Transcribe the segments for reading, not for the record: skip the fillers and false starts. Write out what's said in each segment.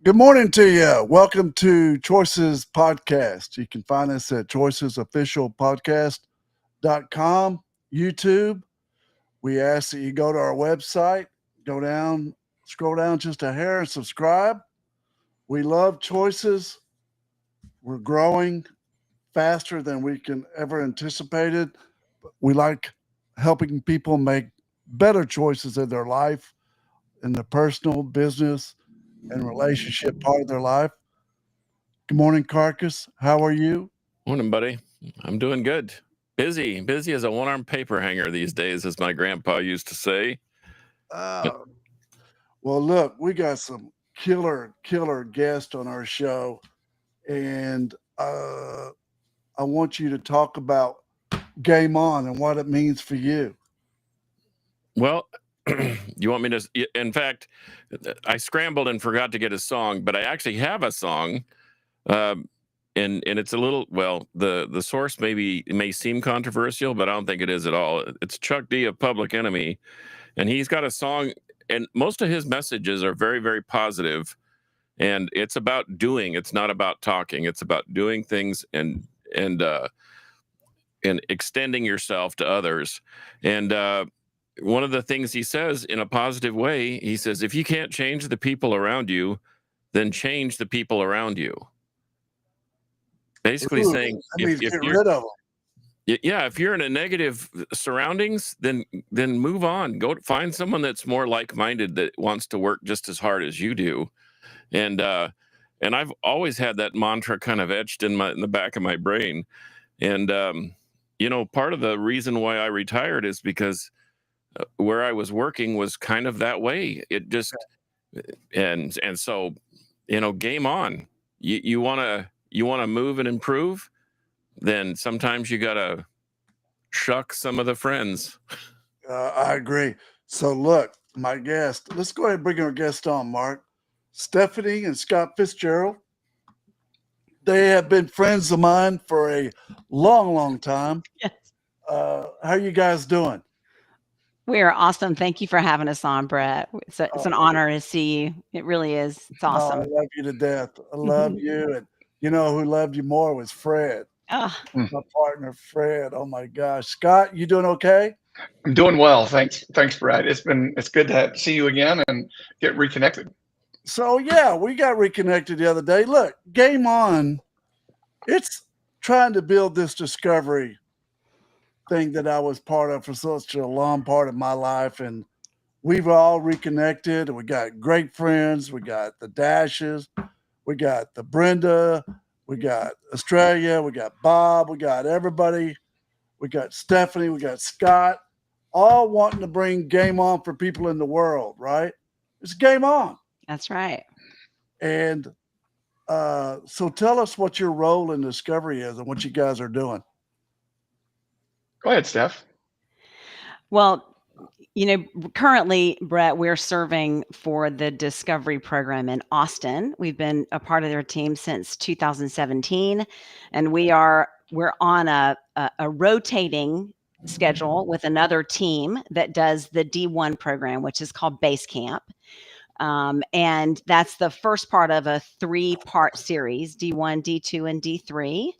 Good morning to you. Welcome to Choices Podcast. You can find us at choicesofficialpodcast.com, YouTube. We ask that you go to our website, go down, scroll down just a hair and subscribe. We love choices. We're growing faster than we can ever anticipated. We like helping people make better choices in their life, in the personal, business, and relationship part of their life. Good morning, Carcass. How are you? Morning, buddy. I'm doing good. Busy as a one-armed paper hanger these days, as my grandpa used to say. Well, look, we got some killer guests on our show, and I want you to talk about Game On and what it means for you. Well, you want me to? In fact, I scrambled and forgot to get a song, but I actually have a song, and it's a little, well, the source may seem controversial, but I don't think it is at all. It's Chuck D of Public Enemy, and he's got a song, and most of his messages are very, very positive, and it's about doing. It's not about talking. It's about doing things and extending yourself to others. And one of the things he says in a positive way, he says, if you can't change the people around you, then change the people around you. Basically saying, if get rid of them. Yeah, if you're in a negative surroundings, then move on. Go find someone that's more like-minded, that wants to work just as hard as you do. And I've always had that mantra kind of etched in the back of my brain. And part of the reason why I retired is because where I was working was kind of that way. It just and so game on. You want to move and improve, then sometimes you gotta shuck some of the friends. I agree. So look, my guest, let's go ahead and bring our guest on, Mark. Stephanie and Scott Fitzgerald. They have been friends of mine for a long time. Yes. How are you guys doing? We are awesome. Thank you for having us on, Brett. It's an honor to see you. It really is. It's awesome. I love you to death. I love you. And you know who loved you more was Fred. My partner, Fred. Oh my gosh. Scott, you doing okay? I'm doing well. Thanks, Brett. It's good to see you again and get reconnected. So yeah, we got reconnected the other day. Look, Game On, it's trying to build this discovery thing that I was part of for such a long part of my life, and we've all reconnected, and we got great friends. We got the Dashes, we got the Brenda, we got Australia, we got Bob, we got everybody, we got Stephanie, we got Scott, all wanting to bring Game On for people in the world, right? It's Game On. That's right. And so tell us what your role in Discovery is and what you guys are doing. Go ahead, Steph. Well, currently, Brett, we're serving for the Discovery program in Austin. We've been a part of their team since 2017, and we're on a rotating schedule with another team that does the D1 program, which is called Base Camp. And that's the first part of a 3-part series, D1, D2, and D3.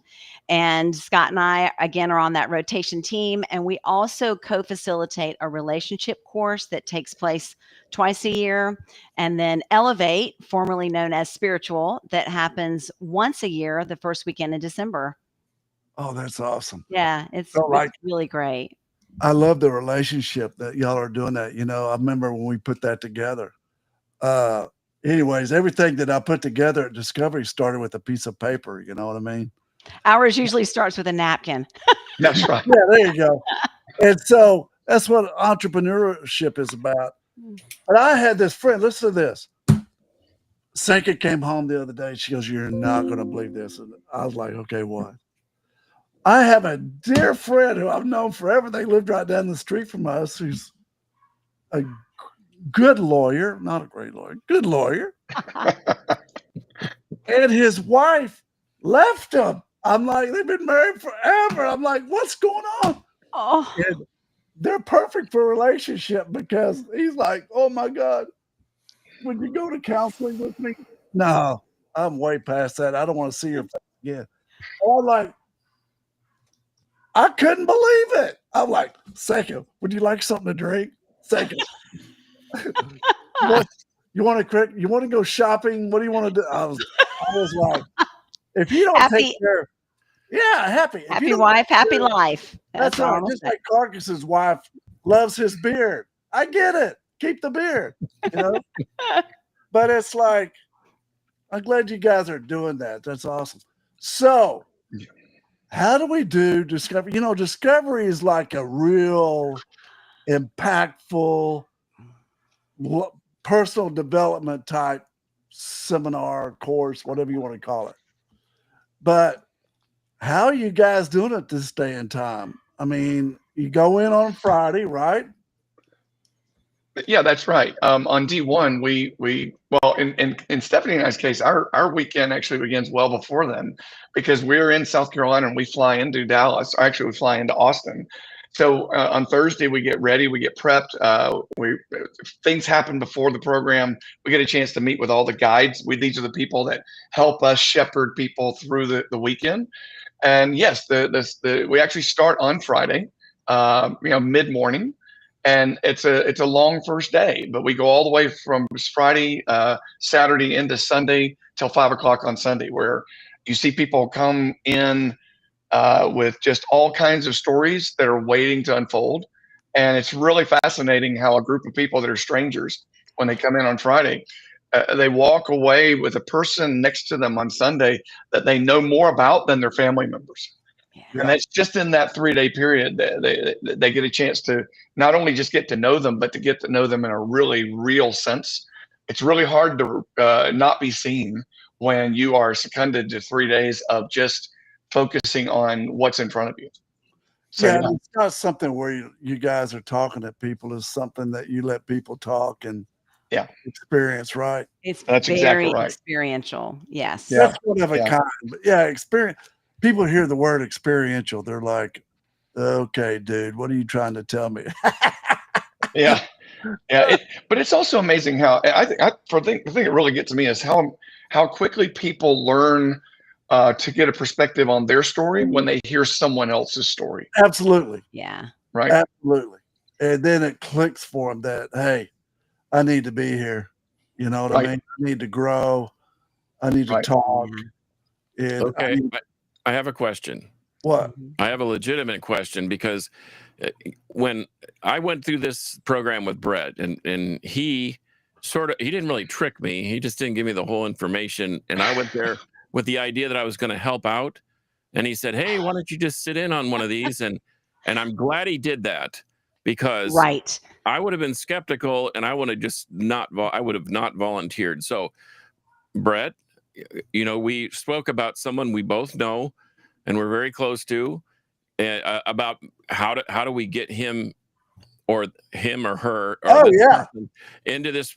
And Scott and I, again, are on that rotation team. And we also co-facilitate a relationship course that takes place twice a year. And then Elevate, formerly known as Spiritual, that happens once a year, the first weekend in December. Oh, that's awesome. Yeah, it's really great. I love the relationship that y'all are doing that. I remember when we put that together. Anyways, everything that I put together at Discovery started with a piece of paper. You know what I mean? Ours usually starts with a napkin. That's right. Yeah, there you go. And so that's what entrepreneurship is about. But I had this friend, listen to this. Sanka came home the other day. She goes, "You're not going to believe this." And I was like, "Okay, what?" I have a dear friend who I've known forever. They lived right down the street from us, who's a good lawyer, not a great lawyer, good lawyer. And his wife left him. I'm like, they've been married forever. I'm like, what's going on? Oh, And they're perfect for a relationship because he's like, oh my God, would you go to counseling with me? No, I'm way past that. I don't want to see your face again. Or like, I couldn't believe it. I'm like, second, would you like something to drink? Second, you want to go shopping? What do you want to do? I was like, if you don't take care, yeah, happy. If Happy wife, happy life. That's right. Just like Carcass's wife loves his beard. I get it. Keep the beard, you know. But it's like, I'm glad you guys are doing that. That's awesome. So, how do we do discovery? You know, discovery is like a real impactful personal development type seminar, course, whatever you want to call it. But how are you guys doing it this day and time? I mean, you go in on Friday, right? Yeah, that's right. On D1, well, in Stephanie and I's case, our weekend actually begins well before then, because we're in South Carolina and we fly into Dallas. Actually, we fly into Austin. So on Thursday we get ready, we get prepped. Things happen before the program. We get a chance to meet with all the guides. These are the people that help us shepherd people through the weekend. And yes, we actually start on Friday, mid morning. And it's a long first day, but we go all the way from Friday, Saturday into Sunday till 5 o'clock on Sunday, where you see people come in with just all kinds of stories that are waiting to unfold. And it's really fascinating how a group of people that are strangers, when they come in on Friday, they walk away with a person next to them on Sunday that they know more about than their family members. Yeah. And that's just in that 3-day period that they get a chance to not only just get to know them, but to get to know them in a really real sense. It's really hard to not be seen when you are seconded to 3 days of just focusing on what's in front of you. So, yeah, it's not something where you guys are talking to people. It's something that you let people talk and experience, right? That's very exactly right. Experiential. Yes. That's one of a kind. But experience. People hear the word experiential, they're like, okay, dude, what are you trying to tell me? Yeah. But it's also amazing how the thing that really gets me is how quickly people learn to get a perspective on their story when they hear someone else's story. Absolutely. Yeah. Right. Absolutely. And then it clicks for them that, hey, I need to be here. You know what I mean? I need to grow. I need to talk. And okay. I have a question. What? I have a legitimate question, because when I went through this program with Brett, and he didn't really trick me. He just didn't give me the whole information. And I went there with the idea that I was going to help out. And he said, hey, why don't you just sit in on one of these? And I'm glad he did that, because I would have been skeptical and I would have just not volunteered. So Brett, you know, we spoke about someone we both know and we're very close to, about how do we get him or her into this.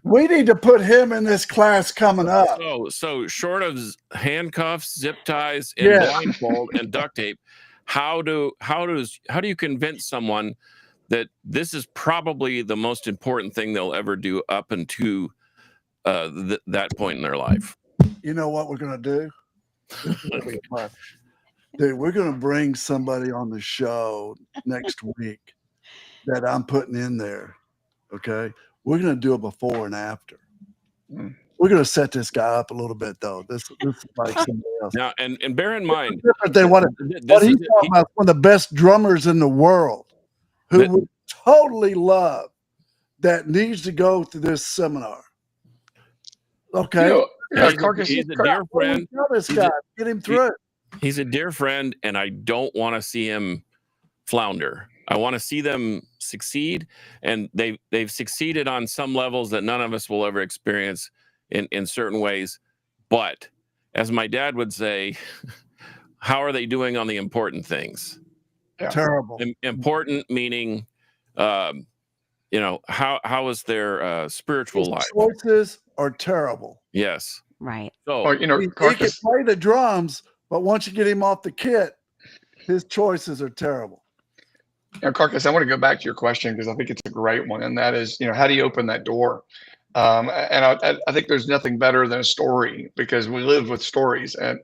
We need to put him in this class coming up. So short of handcuffs, zip ties, and blindfold and duct tape, how do you convince someone that this is probably the most important thing they'll ever do up until that point in their life? You know what we're going to do? Dude, we're going to bring somebody on the show next week that I'm putting in there. Okay. We're going to do a before and after. We're going to set this guy up a little bit, though. This is like somebody else. Now, and bear in mind, he's one of the best drummers in the world, who would totally love, that needs to go through this seminar. Okay. You know, he's a dear friend. This guy, get him through it. He's a dear friend, and I don't want to see him flounder. I want to see them succeed, and they've succeeded on some levels that none of us will ever experience in certain ways. But as my dad would say, how are they doing on the important things? Terrible. Important meaning, you know, how is their spiritual life? Choices are terrible. Yes. Right. So, he can play the drums, but once you get him off the kit, his choices are terrible. Carcass, I want to go back to your question, because I think it's a great one. And that is, you know, how do you open that door? And I think there's nothing better than a story, because we live with stories. And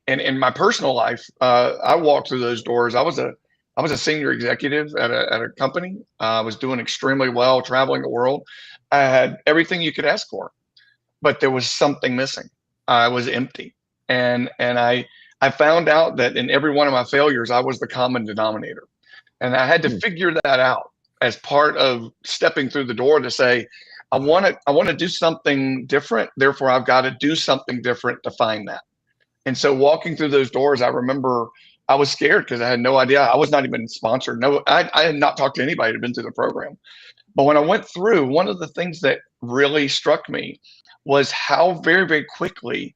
in my personal life, I walked through those doors. I was a senior executive at a company. I was doing extremely well, traveling the world. I had everything you could ask for, but there was something missing. I was empty, and I found out that in every one of my failures, I was the common denominator, and I had to figure that out as part of stepping through the door to say, I want to do something different. Therefore, I've got to do something different to find that. And so walking through those doors, I remember I was scared because I had no idea. I was not even sponsored. No, I had not talked to anybody who had been through the program. But when I went through, one of the things that really struck me was how very, very quickly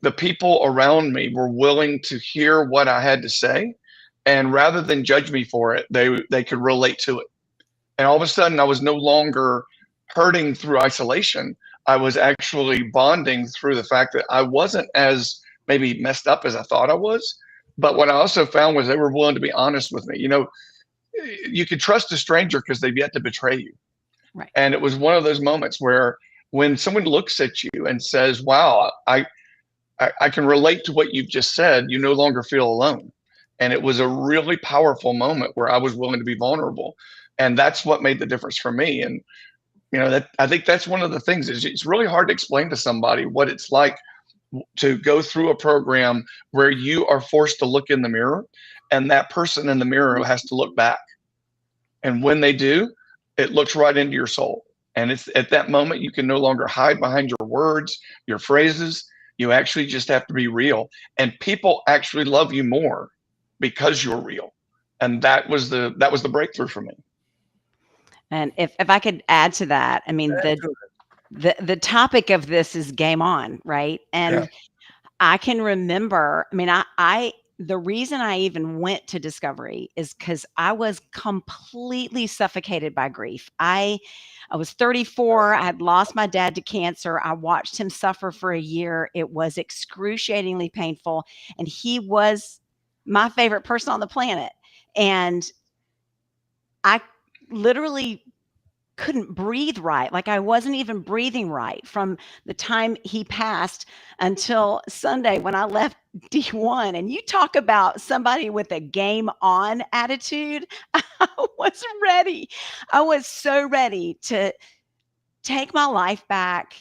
the people around me were willing to hear what I had to say. And rather than judge me for it, they could relate to it. And all of a sudden, I was no longer hurting through isolation. I was actually bonding through the fact that I wasn't as maybe messed up as I thought I was. But what I also found was they were willing to be honest with me. You know, you could trust a stranger because they've yet to betray you. Right. And it was one of those moments where when someone looks at you and says, wow, I can relate to what you've just said, you no longer feel alone. And it was a really powerful moment where I was willing to be vulnerable. And that's what made the difference for me. And, you know, that I think that's one of the things is it's really hard to explain to somebody what it's like to go through a program where you are forced to look in the mirror, and that person in the mirror has to look back. And when they do, it looks right into your soul. And it's at that moment, you can no longer hide behind your words, your phrases. You actually just have to be real. And people actually love you more because you're real. And that was the breakthrough for me. And if I could add to that, I mean, the topic of this is game on, right? And I can remember, I mean, I the reason I even went to Discovery is because I was completely suffocated by grief. I was 34. I had lost my dad to cancer. I watched him suffer for a year. It was excruciatingly painful. And he was my favorite person on the planet. And I literally couldn't breathe right. Like I wasn't even breathing right from the time he passed until Sunday when I left D1. And you talk about somebody with a game on attitude. I was ready. I was so ready to take my life back.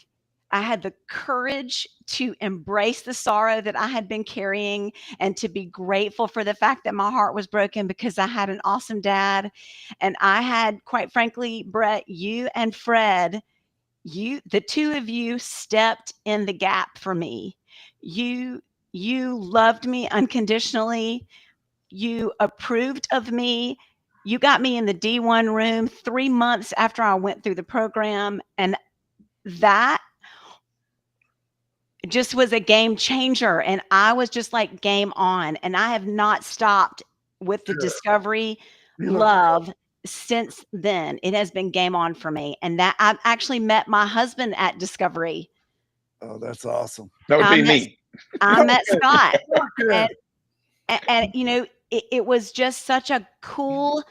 I had the courage to embrace the sorrow that I had been carrying and to be grateful for the fact that my heart was broken because I had an awesome dad. And I had, quite frankly, Brett, you and Fred, the two of you stepped in the gap for me. You loved me unconditionally. You approved of me. You got me in the D1 room 3 months after I went through the program. And that just was a game changer. And I was just like, game on. And I have not stopped with the Discovery love since then. It has been game on for me. And that I've actually met my husband at Discovery. Oh, that's awesome. That would be me. I met Scott. And you know, it was just such a cool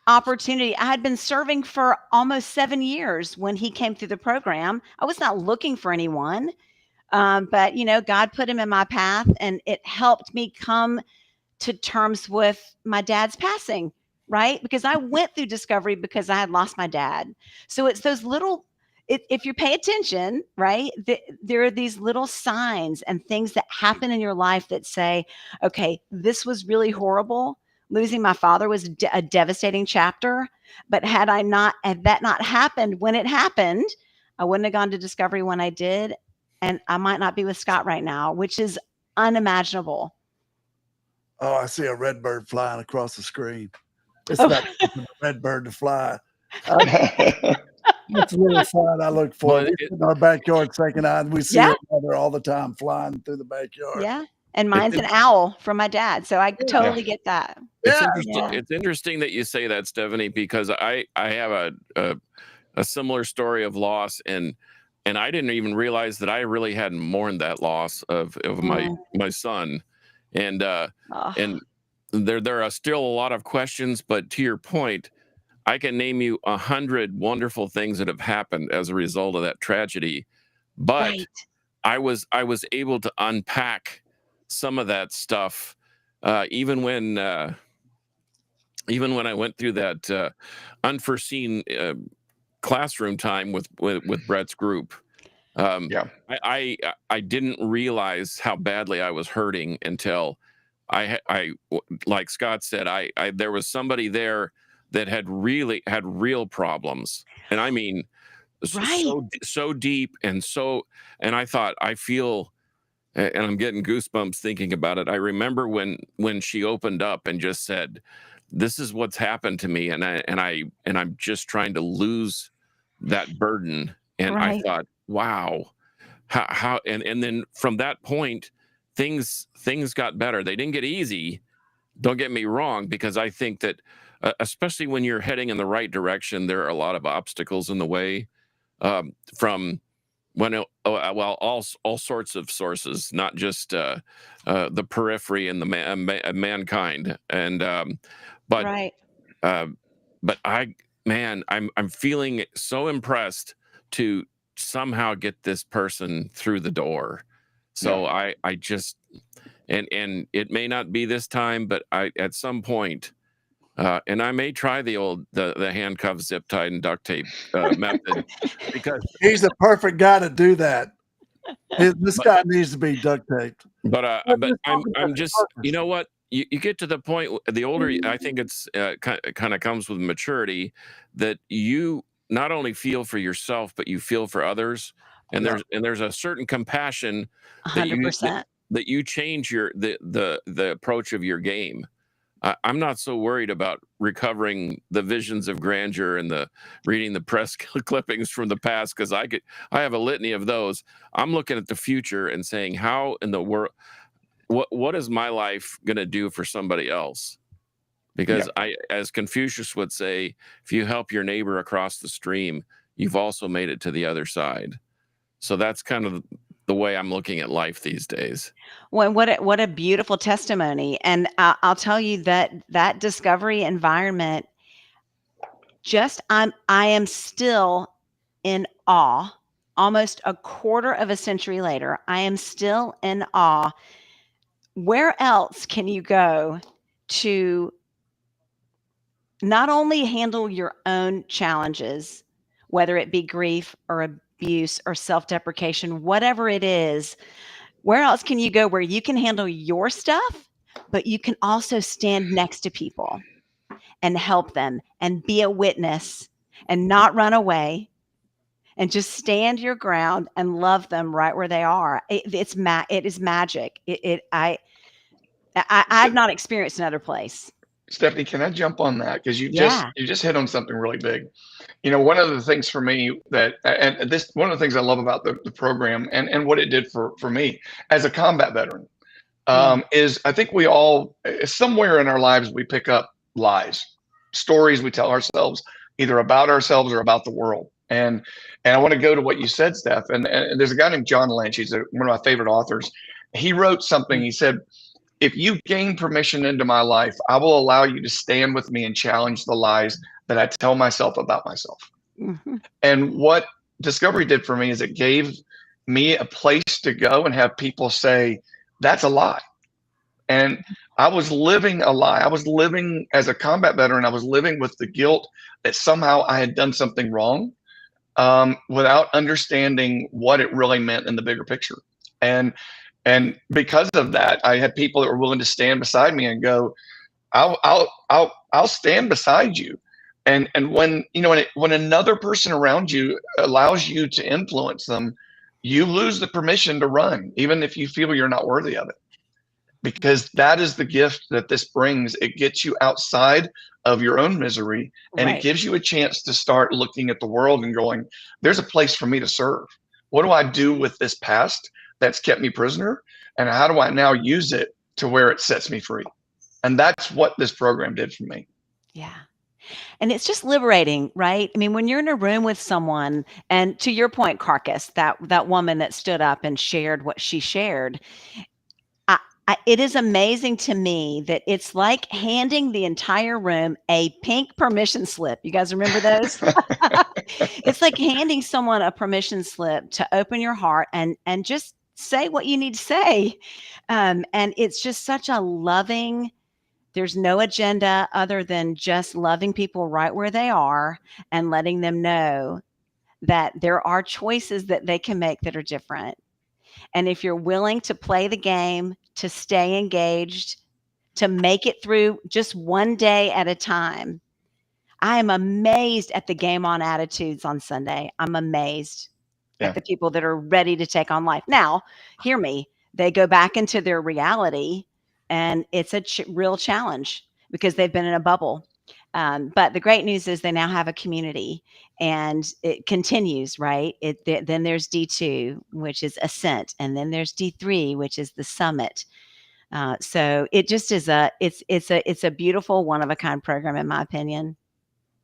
opportunity. I had been serving for almost 7 years when he came through the program. I was not looking for anyone. But, you know, God put him in my path, and it helped me come to terms with my dad's passing, right? Because I went through Discovery because I had lost my dad. So it's those little, if you pay attention, right, there are these little signs and things that happen in your life that say, okay, this was really horrible. Losing my father was a devastating chapter. But had that not happened when it happened, I wouldn't have gone to Discovery when I did. And I might not be with Scott right now, which is unimaginable. Oh, I see a red bird flying across the screen. It's not a red bird to fly. That's a little sign I look for. Well, We're in our backyard second eye, and we see our mother all the time flying through the backyard. Yeah. And mine's an owl from my dad. So I totally get that. It's interesting that you say that, Stephanie, because I have a similar story of loss, and I didn't even realize that I really hadn't mourned that loss of my son. And there are still a lot of questions, but to your point, I can name you 100 wonderful things that have happened as a result of that tragedy, but Right. I was able to unpack some of that stuff, even when I went through that unforeseen classroom time with Brett's group. Yeah. I didn't realize how badly I was hurting until like Scott said, there was somebody there that had real problems, and I mean Right. so deep and I thought I feel, and I'm getting goosebumps thinking about it. I remember when she opened up and just said, "This is what's happened to me," and I'm just trying to lose that burden, and I Right. thought, wow, how and then from that point, things got better. They didn't get easy. Don't get me wrong, because I think that especially when you're heading in the right direction, there are a lot of obstacles in the way, from well, all sorts of sources, not just the periphery and the mankind, and but Right. uh, I'm feeling so impressed to somehow get this person through the door. So I just, and it may not be this time, but at some point, and I may try the handcuff, zip tied, and duct tape method, because He's the perfect guy to do that. This guy needs to be duct taped. but Let's talk about I'm the just, you purpose. know what, you get to the point, the older I think it's kind of comes with maturity, that you not only feel for yourself but you feel for others, and Yeah. there's a certain compassion that you 100%. that you change the approach of your game. I'm not so worried about recovering the visions of grandeur and the reading the press clippings from the past, because I have a litany of those. I'm looking at the future and saying, how in the world, what is my life going to do for somebody else? Because as Confucius would say, if you help your neighbor across the stream, you've also made it to the other side. So that's kind of the way I'm looking at life these days. Well, what a beautiful testimony. And I'll tell you that that discovery environment, I am still in awe. Almost a quarter of a century later, I am still in awe. Where else can you go to not only handle your own challenges, whether it be grief or abuse or self-deprecation, whatever it is, where else can you go where you can handle your stuff, but you can also stand next to people and help them and be a witness and not run away and just stand your ground and love them right where they are. It is magic. I've not experienced another place. Stephanie, can I jump on that? Because Yeah. you just hit on something really big. You know, one of the things for me that, and this, one of the things I love about the program and what it did for me as a combat veteran, is I think we all, somewhere in our lives, we pick up lies, stories we tell ourselves, either about ourselves or about the world. And I want to go to what you said, Steph. And there's a guy named John Lynch. He's one of my favorite authors. He wrote something. He said, if you gain permission into my life, I will allow you to stand with me and challenge the lies that I tell myself about myself. Mm-hmm. And what Discovery did for me is it gave me a place to go and have people say, that's a lie. And I was living a lie. I was living as a combat veteran. I was living with the guilt that somehow I had done something wrong, without understanding what it really meant in the bigger picture. And because of that, I had people that were willing to stand beside me and go, I'll stand beside you. And when, you know, when another person around you allows you to influence them, you lose the permission to run, even if you feel you're not worthy of it. Because that is the gift that this brings. It gets you outside of your own misery, and it gives you a chance to start looking at the world and going, there's a place for me to serve. What do I do with this past that's kept me prisoner? And how do I now use it to where it sets me free? And that's what this program did for me. Yeah. And it's just liberating, right? I mean, when you're in a room with someone, and to your point, Carcass, that woman that stood up and shared what she shared, It is amazing to me that it's like handing the entire room a pink permission slip. You guys remember those? It's like handing someone a permission slip to open your heart and just say what you need to say. And it's just such a loving, there's no agenda other than just loving people right where they are and letting them know that there are choices that they can make that are different. And if you're willing to play the game, to stay engaged, to make it through just one day at a time, I am amazed at the game on attitudes on Sunday. I'm amazed Yeah. at the people that are ready to take on life. Now, hear me, they go back into their reality and it's a real challenge because they've been in a bubble. But the great news is they now have a community and it continues, right? Then there's D2, which is Ascent, and then there's D3, which is the Summit. So it just is it's a beautiful one of a kind program, in my opinion.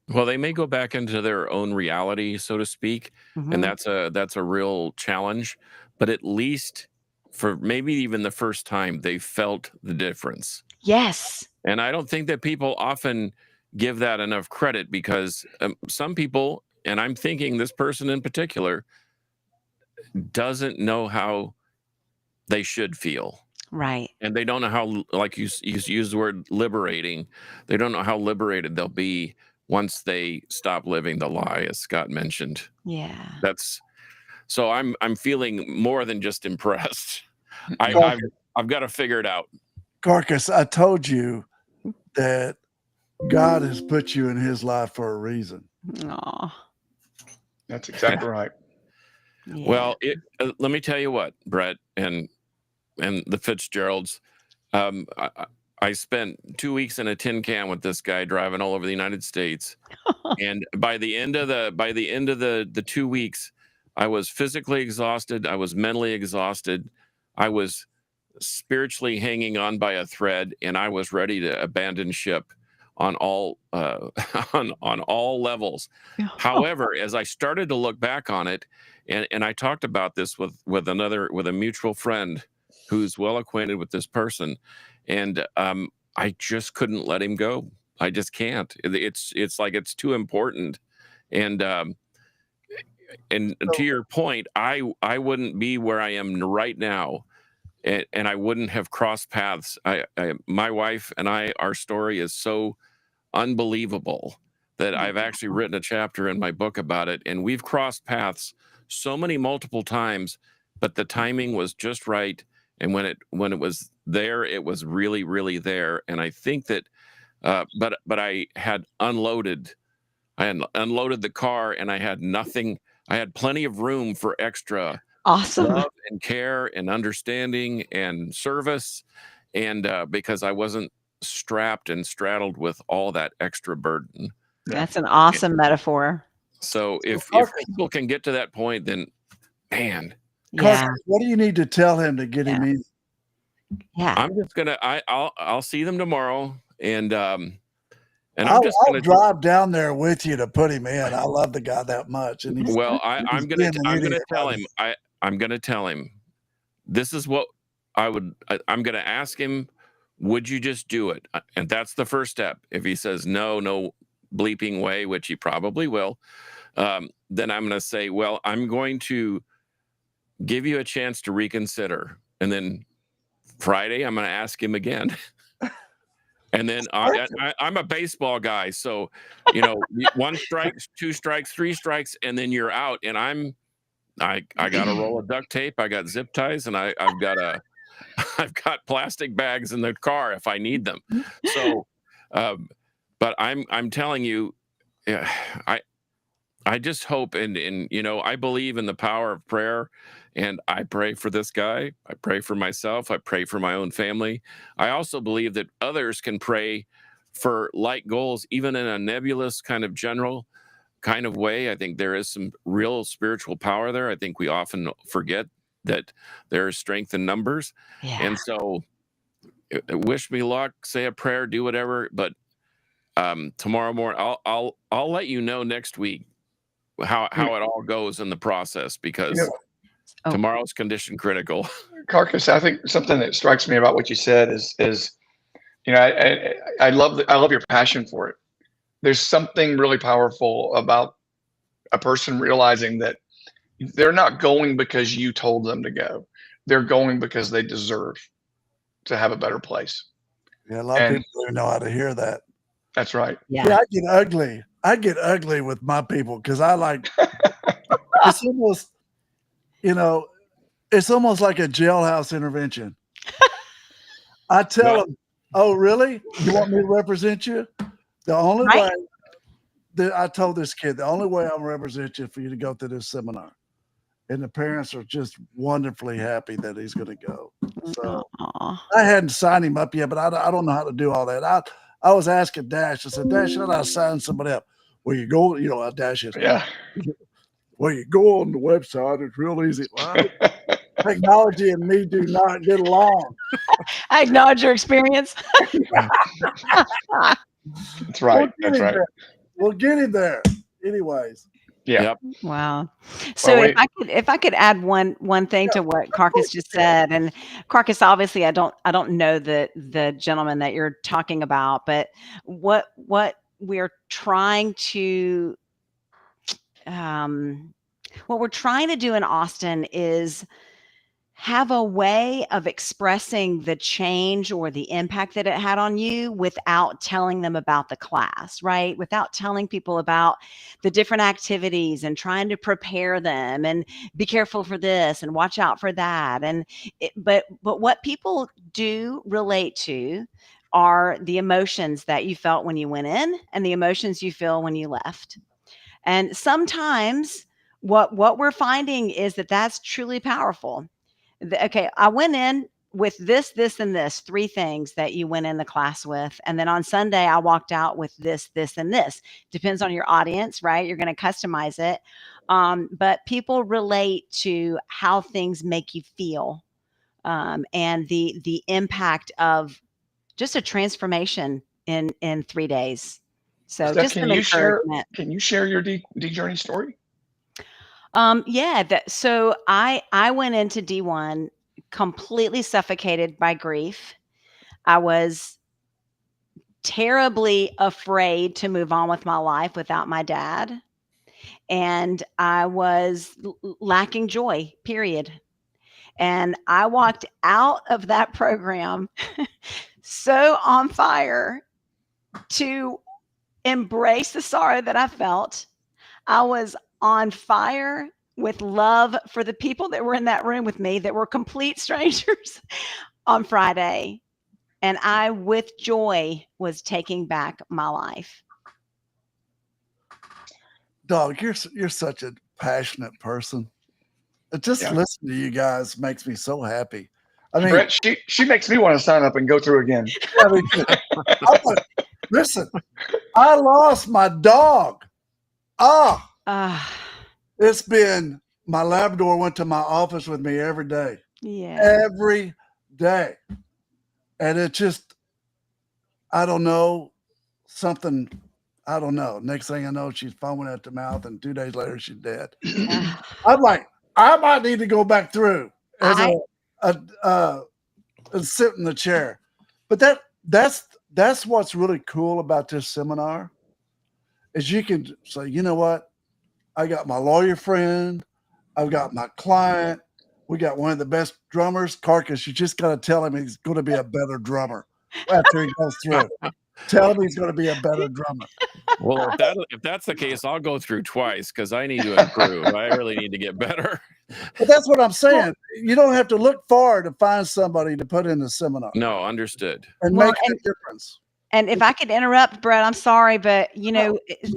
Well, they may go back into their own reality, so to speak, and Mhm. that's a real challenge. But at least for maybe even the first time, they felt the difference. Yes. And I don't think that people often give that enough credit because some people, and I'm thinking this person in particular, doesn't know how they should feel. Right. And they don't know how, like you use the word liberating, they don't know how liberated they'll be once they stop living the lie, as Scott mentioned. Yeah. That's so I'm feeling more than just impressed. I, Yeah. I've I've got to figure it out. Carcass, I told you that God has put you in his life for a reason. Aw. That's exactly right. Yeah. Well, let me tell you what, Brett and the Fitzgeralds. I spent 2 weeks in a tin can with this guy driving all over the United States, and by the end of the 2 weeks, I was physically exhausted. I was mentally exhausted. I was spiritually hanging on by a thread, and I was ready to abandon ship on all on all levels. However, as I started to look back on it, and I talked about this with a mutual friend who's well acquainted with this person, and I just couldn't let him go. I just can't. It's like it's too important, and to your point, I wouldn't be where I am right now, and I wouldn't have crossed paths. My wife and I, our story is so unbelievable that I've actually written a chapter in my book about it, and we've crossed paths so many multiple times, but the timing was just right, and when it was there, it was really, really there. And I think that, but I had unloaded. I had unloaded the car, and I had nothing. I had plenty of room for extra Awesome. love and care and understanding and service, and because I wasn't strapped and straddled with all that extra burden. That's an awesome metaphor. So if Carcass, people can get to that point, then man, Yeah. Carcass, what do you need to tell him to get him in? Yeah. I'm just gonna I'll see them tomorrow, and I'm I'll just gonna drive down there with you to put him in. I love the guy that much, and he's well I'm being an gonna idiot tell about him I'm gonna tell him this is what I'm gonna ask him, would you just do it? And that's the first step. If he says no bleeping way, which he probably will, then I'm gonna say, well, I'm going to give you a chance to reconsider, and then Friday I'm gonna ask him again. And then I'm a baseball guy, so one strike, two strikes, three strikes, and then you're out. And I got a roll of duct tape, I got zip ties, and I've got plastic bags in the car if I need them. So, but I'm telling you, yeah, I just hope and I believe in the power of prayer, and I pray for this guy. I pray for myself. I pray for my own family. I also believe that others can pray for like goals, even in a nebulous kind of general kind of way. I think there is some real spiritual power there. I think we often forget that there is strength in numbers. Yeah. And so wish me luck, say a prayer, do whatever. But tomorrow morning, I'll let you know next week how it all goes in the process, because Yeah. Oh. tomorrow's condition critical. Carcass, I think something that strikes me about what you said is I love your passion for it. There's something really powerful about a person realizing that they're not going because you told them to go. They're going because they deserve to have a better place. Yeah, a lot of people don't know how to hear that. That's right. Yeah. See, I get ugly. I get ugly with my people because I like. It's almost, it's almost like a jailhouse intervention. I tell them, "Oh, really? You want me to represent you? The only way that I told this kid, the only way I'm represent you for you to go through this seminar." And the parents are just wonderfully happy that he's going to go. So I hadn't signed him up yet, but I don't know how to do all that. I was asking Dash. I said, Dash, should I sign somebody up? Well, you go, Dash is. Yeah. Well, you go on the website. It's real easy. Well, technology and me do not get along. I acknowledge your experience. That's right. That's right. We'll get him there. Anyways. Yeah. Yep. Wow. So if I could add one thing to what Carcass just said, and Carcass, obviously I don't know the gentleman that you're talking about, but what we're trying to do in Austin is have a way of expressing the change or the impact that it had on you without telling them about the class, right? Without telling people about the different activities and trying to prepare them and be careful for this and watch out for that. But what people do relate to are the emotions that you felt when you went in and the emotions you feel when you left. And sometimes what we're finding is that that's truly powerful. Okay, I went in with this, and this, 3 things that you went in the class with. And then on Sunday, I walked out with this, and this. Depends on your audience, right? You're going to customize it. But people relate to how things make you feel and the impact of just a transformation in 3 days. So Steph, just some encouragement. Can you share your D journey story? So I went into D1 completely suffocated by grief. I was terribly afraid to move on with my life without my dad. And I was lacking joy, period. And I walked out of that program so on fire to embrace the sorrow that I felt. I was on fire with love for the people that were in that room with me that were complete strangers on Friday. And I, with joy, was taking back my life. Dog, you're such a passionate person. Just listening to you guys makes me so happy. I mean, Brett, she makes me want to sign up and go through again. Listen, I lost my dog. It's been, my Labrador went to my office with me every day. Yeah. Every day. And it just, I don't know, something, I don't know. Next thing I know, she's foaming at the mouth, and 2 days later, she's dead. I'm like, I might need to go back through as and sit in the chair. But that's what's really cool about this seminar is you can say, you know what? I got my lawyer friend. I've got my client. We got one of the best drummers, Carcass. You just got to tell him he's going to be a better drummer after he goes through. Tell him he's going to be a better drummer. Well, if that's the case, I'll go through twice because I need to improve. I really need to get better. But that's what I'm saying. You don't have to look far to find somebody to put in the seminar. No, understood. And make a difference. And if I could interrupt, Brett, I'm sorry, but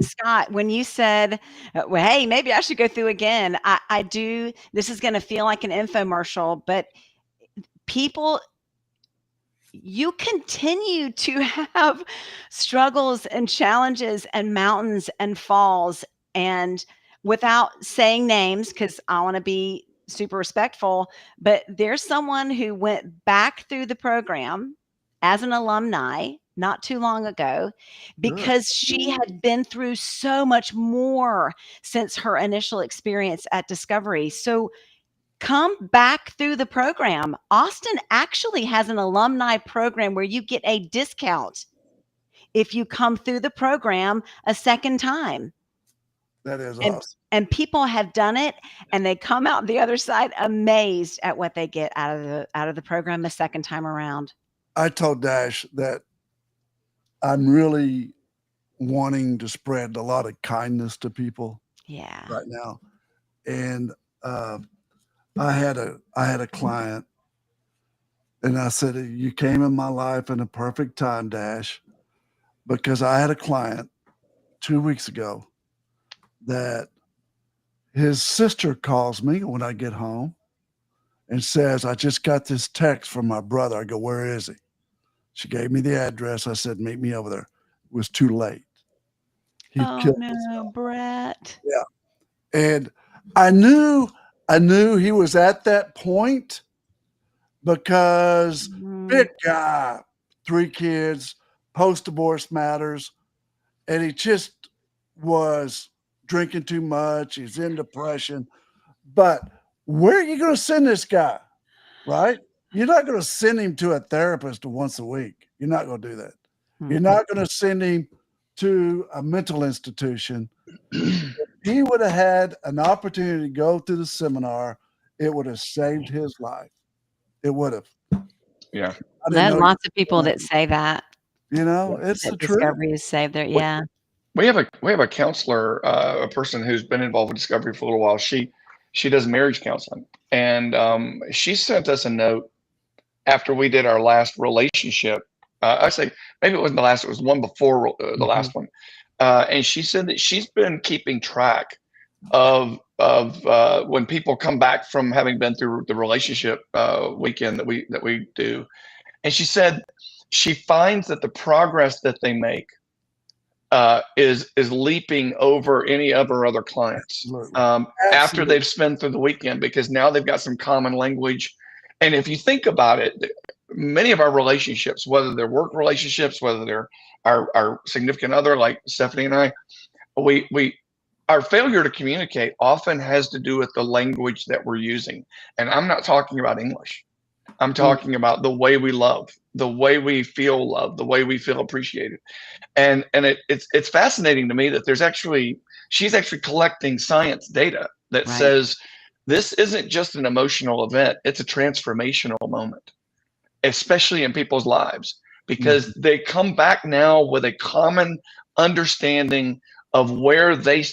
Scott, when you said, well, hey, maybe I should go through again, I do. This is going to feel like an infomercial, but people, you continue to have struggles and challenges and mountains and falls. And without saying names, because I want to be super respectful, but there's someone who went back through the program as an alumni not too long ago because she had been through so much more since her initial experience at Discovery. So come back through the program. Austin actually has an alumni program where you get a discount if you come through the program a second time. That is And, awesome. and people have done it, and they come out the other side amazed at what they get out of the program the second time around. I told Dash that I'm really wanting to spread a lot of kindness to people Yeah. right now. And I had a client, and I said, you came in my life in a perfect time, Dash, because I had a client 2 weeks ago that his sister calls me when I get home and says, I just got this text from my brother. I go, where is he? She gave me the address. I said, meet me over there. It was too late. He killed himself. Brett. Yeah. And I knew he was at that point because big guy, 3 kids, post-divorce matters, and he just was drinking too much. He's in depression. But where are you going to send this guy, right? You're not going to send him to a therapist once a week. You're not going to do that. You're not going to send him to a mental institution. If he would have had an opportunity to go through the seminar, it would have saved his life. It would have. Yeah. There's lots of people that say that. You know, it's the truth. Discovery is saved there. Yeah. We have a counselor, a person who's been involved with Discovery for a little while. She does marriage counseling, and she sent us a note after we did our last relationship. I say maybe it wasn't the last; it was one before the last one. And she said that she's been keeping track of when people come back from having been through the relationship weekend that we do, and she said she finds that the progress that they make is leaping over any of her other clients after they've spent through the weekend, because now they've got some common language. And if you think about it, many of our relationships, whether they're work relationships, whether they're our significant other like Stephanie and I, our failure to communicate often has to do with the language that we're using. And I'm not talking about English. I'm talking about the way we love, the way we feel loved, the way we feel appreciated. And it's fascinating to me that she's actually collecting science data that says this isn't just an emotional event, it's a transformational moment, especially in people's lives, because they come back now with a common understanding of where they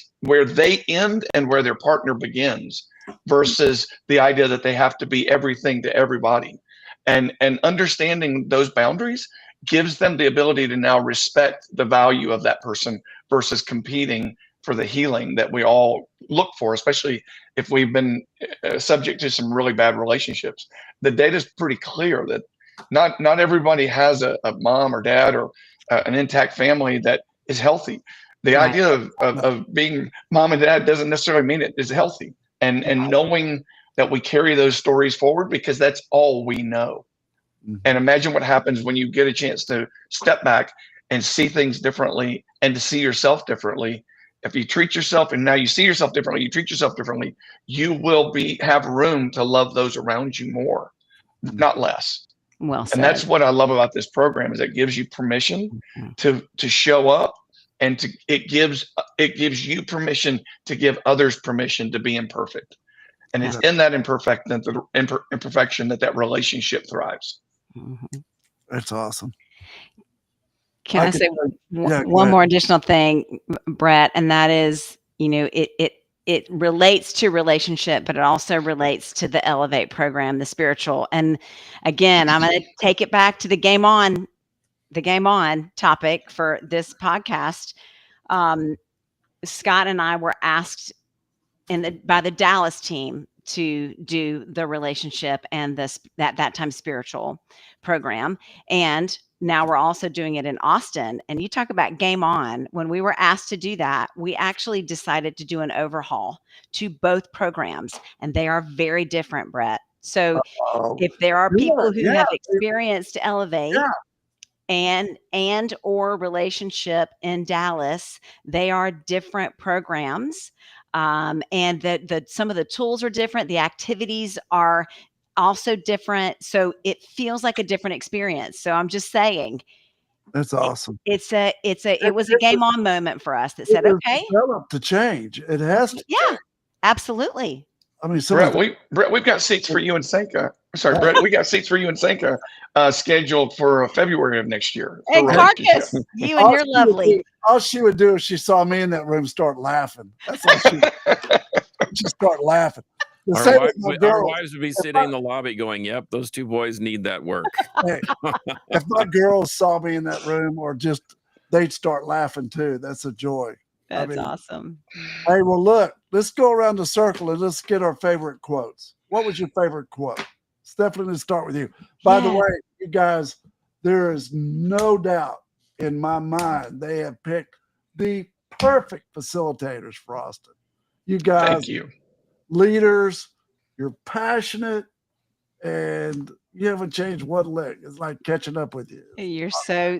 end and where their partner begins, versus the idea that they have to be everything to everybody. And understanding those boundaries gives them the ability to now respect the value of that person versus competing for the healing that we all look for, especially if we've been subject to some really bad relationships. The data is pretty clear that not everybody has a mom or dad or an intact family that is healthy. The idea of being mom and dad doesn't necessarily mean it is healthy. And knowing that we carry those stories forward, because that's all we know. And imagine what happens when you get a chance to step back and see things differently and to see yourself differently. If you treat yourself and now you see yourself differently, you treat yourself differently, you will have room to love those around you more, not less. Well said. And that's what I love about this program, is it gives you permission to show up, and it gives you permission to give others permission to be imperfect. And it's in that imperfection that relationship thrives. That's awesome. Can I say one more additional thing, Brett? And that is, it relates to relationship, but it also relates to the Elevate program, the spiritual. And again, I'm going to take it back to the game on topic for this podcast. Scott and I were asked by the Dallas team to do the relationship and that time spiritual program. And now we're also doing it in Austin. And you talk about game on. When we were asked to do that, we actually decided to do an overhaul to both programs, and they are very different, Brett. So if there are people who have experienced Elevate and or relationship in Dallas, they are different programs. and that some of the tools are different. The activities are also different. So it feels like a different experience. So I'm just saying, That's awesome. it was a game on moment for us that It said, was okay, developed to change. It has to. yeah, absolutely. I mean, Brett, we've got seats for you and Sanka. Sorry, Brett, we got seats for you and Sanka scheduled for February of next year. for And relationship. Carcass, you and your lovely. All she would do if she saw me in that room, start laughing. That's all she just start laughing. The same with my Our girls. wives would be sitting in the lobby going, "Yep, those two boys need that work." Hey, if my girls saw me in that room, or just they'd start laughing too. That's a joy. That's awesome. Hey, well, look, let's go around the circle and let's get our favorite quotes. What was your favorite quote? Stephanie, let's start with you. By the way, you guys, there is no doubt in my mind they have picked the perfect facilitators for Austin. You guys, Thank you. Leaders, you're passionate, and you haven't changed one lick. It's like catching up with you. You're so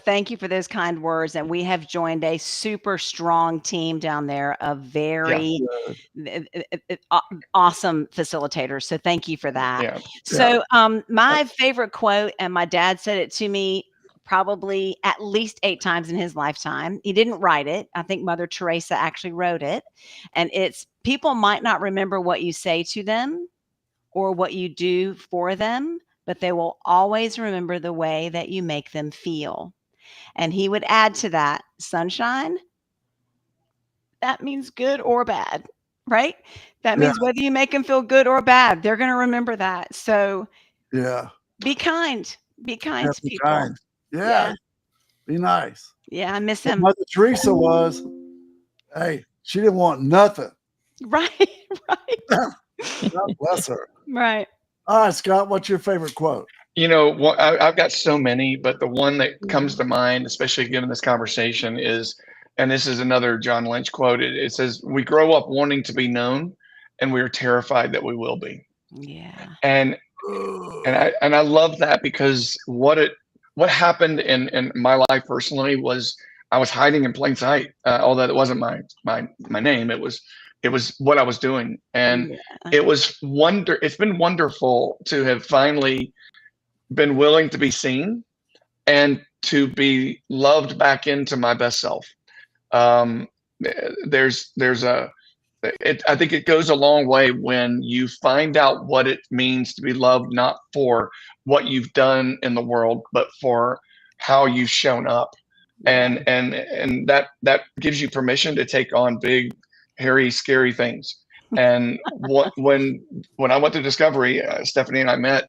thank you for those kind words. And we have joined a super strong team down there of very awesome facilitators. So thank you for that. Yeah. So my favorite quote, and my dad said it to me probably at least 8 times in his lifetime. He didn't write it. I think Mother Teresa actually wrote it. And it's, people might not remember what you say to them or what you do for them, but they will always remember the way that you make them feel. And he would add to that, sunshine, that means good or bad, right? That means whether you make them feel good or bad, they're going to remember that. So be kind. Be kind to people. Kind. Yeah. Be nice. Yeah, I miss him. Mother Teresa was, hey, she didn't want nothing. Right. God bless her. Right. All right, Scott, what's your favorite quote? You know, I've got so many, but the one that comes to mind, especially given this conversation, is, and this is another John Lynch quote. It says, "We grow up wanting to be known, and we are terrified that we will be." Yeah. And I love that, because what happened in my life personally was I was hiding in plain sight. Although it wasn't my name, it was what I was doing, and it's been wonderful to have finally been willing to be seen and to be loved back into my best self. I think it goes a long way when you find out what it means to be loved, not for what you've done in the world, but for how you've shown up. And that gives you permission to take on big, hairy, scary things. And when I went to Discovery, Stephanie and I met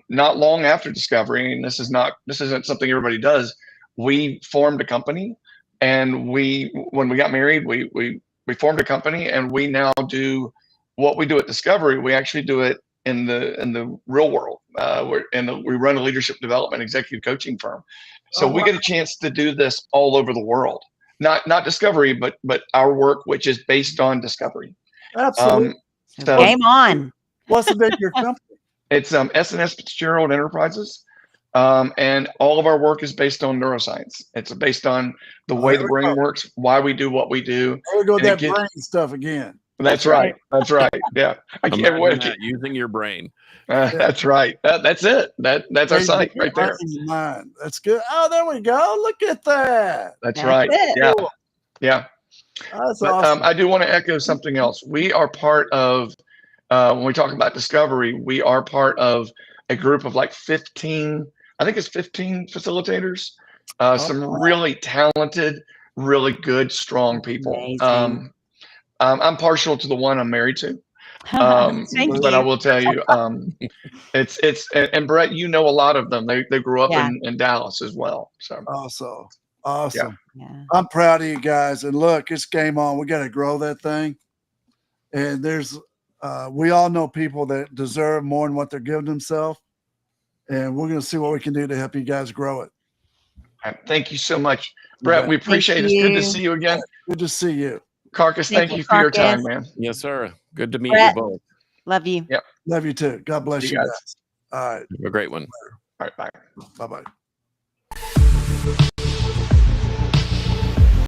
not long after Discovery, and this isn't something everybody does. We formed a company, and when we got married, we formed a company, and we now do what we do at Discovery. We actually do it in the real world. We run a leadership development executive coaching firm, so we get a chance to do this all over the world. Not Discovery, but our work, which is based on Discovery. Absolutely. So game on. What's the name of your company? It's S&S Fitzgerald Enterprises. And all of our work is based on neuroscience. It's based on the way the brain works, why we do what we do. There we go, that brain stuff again. That's right. That's right. Yeah. I can't wait. Using your brain. That's right. That's it. That's our site right there. That's good. Oh, there we go. Look at that. That's right. Yeah. Yeah. That's awesome. I do want to echo something else. We are part of, when we talk about Discovery, we are part of a group of like 15, I think it's 15 facilitators, some really talented, really good, strong people. I'm partial to the one I'm married to, but I will tell you, and Brett, you know a lot of them. They grew up in Dallas as well. So awesome. Yeah. I'm proud of you guys. And look, it's game on. We got to grow that thing. And we all know people that deserve more than what they're giving themselves. And we're going to see what we can do to help you guys grow it. Thank you so much, Brett. We appreciate it. It's good to see you again. Good to see you. Carcass, thank you for your time, man. Yes, sir. Good to meet you both. Love you. Yep. Love you too. God bless you guys. All right. Have a great one. All right. Bye. Bye-bye.